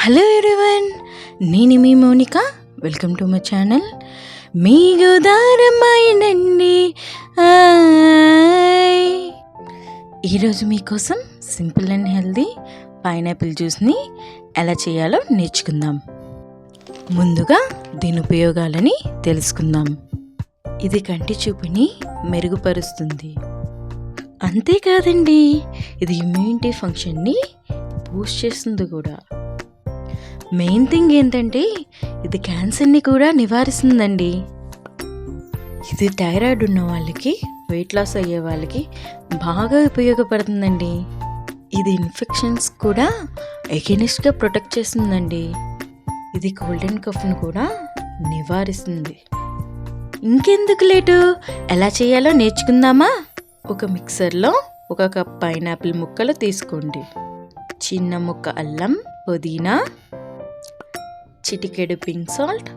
Hello everyone, నేను మీ Mounika. Welcome to my channel. మీ గోదారమ్మాయినండి. ఈరోజు మీకోసం సింపుల్ అండ్ హెల్దీ పైనాపిల్ జ్యూస్ని ఎలా చేయాలో నేర్చుకుందాం. ముందుగా దీని ఉపయోగాలని తెలుసుకుందాం. ఇది కంటి చూపుని మెరుగుపరుస్తుంది. అంతేకాదండి, ఇది ఇమ్యూనిటీ ఫంక్షన్ని బూస్ట్ చేస్తుంది కూడా. మెయిన్ థింగ్ ఏంటంటే ఇది క్యాన్సర్ని కూడా నివారిస్తుందండి. ఇది థైరాయిడ్ ఉన్న వాళ్ళకి, వెయిట్ లాస్ అయ్యే వాళ్ళకి బాగా ఉపయోగపడుతుందండి. ఇది ఇన్ఫెక్షన్స్ కూడా ఎగెనిస్ట్గా ప్రొటెక్ట్ చేస్తుందండి. ఇది కోల్డ్ అండ్ కఫ్ను కూడా నివారిస్తుంది. ఇంకెందుకు లేటు, ఎలా చేయాలో నేర్చుకుందామా? ఒక మిక్సర్లో 1 కప్ పైనాపిల్ ముక్కలు తీసుకోండి. చిన్న ముక్క అల్లం, పుదీనా, చిటికెడు పింక్ సాల్ట్,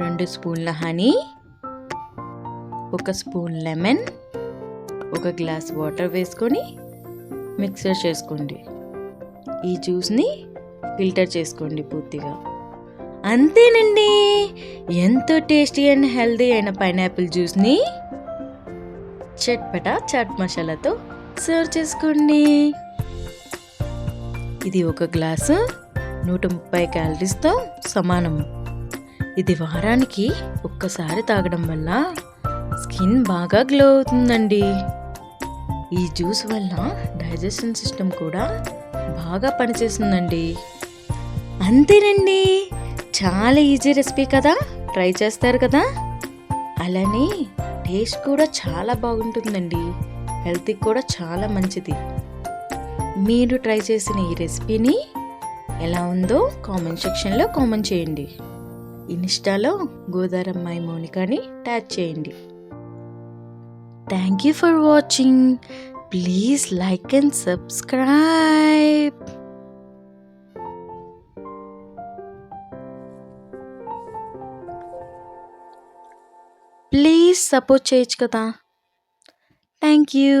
2 స్పూన్ల honey, 1 spoon lemon, 1 glass water వేసుకొని మిక్సర్ చేసుకోండి. ఈ జ్యూస్ని ఫిల్టర్ చేసుకోండి పూర్తిగా. అంతేనండి, ఎంతో టేస్టీ అండ్ హెల్దీ అయిన పైనాపిల్ జ్యూస్ని చట్పటా చాట్ మసాలాతో సర్వ్ చేసుకోండి. ఇది 1 గ్లాసు 130 క్యాలరీస్తో సమానం. ఇది వారానికి ఒక్కసారి తాగడం వల్ల స్కిన్ బాగా గ్లో అవుతుందండి. ఈ జ్యూస్ వల్ల డైజెషన్ సిస్టమ్ కూడా బాగా పనిచేస్తుందండి. అంతేనండి, చాలా ఈజీ రెసిపీ కదా, ట్రై చేస్తారు కదా. అలానే టేస్ట్ కూడా చాలా బాగుంటుందండి. హెల్త్కి కూడా చాలా మంచిది. మీరు ట్రై చేసిన ఈ రెసిపీని ఎలా ఉందో కామెంట్ సెక్షన్లో కామెంట్ చేయండి. ఇన్స్టాలో గోదారమ్మాయి మౌనికాని ట్యాగ్ చేయండి. Thank you for watching. Please like and subscribe. Please support చేయొచ్చు కదా. Thank you.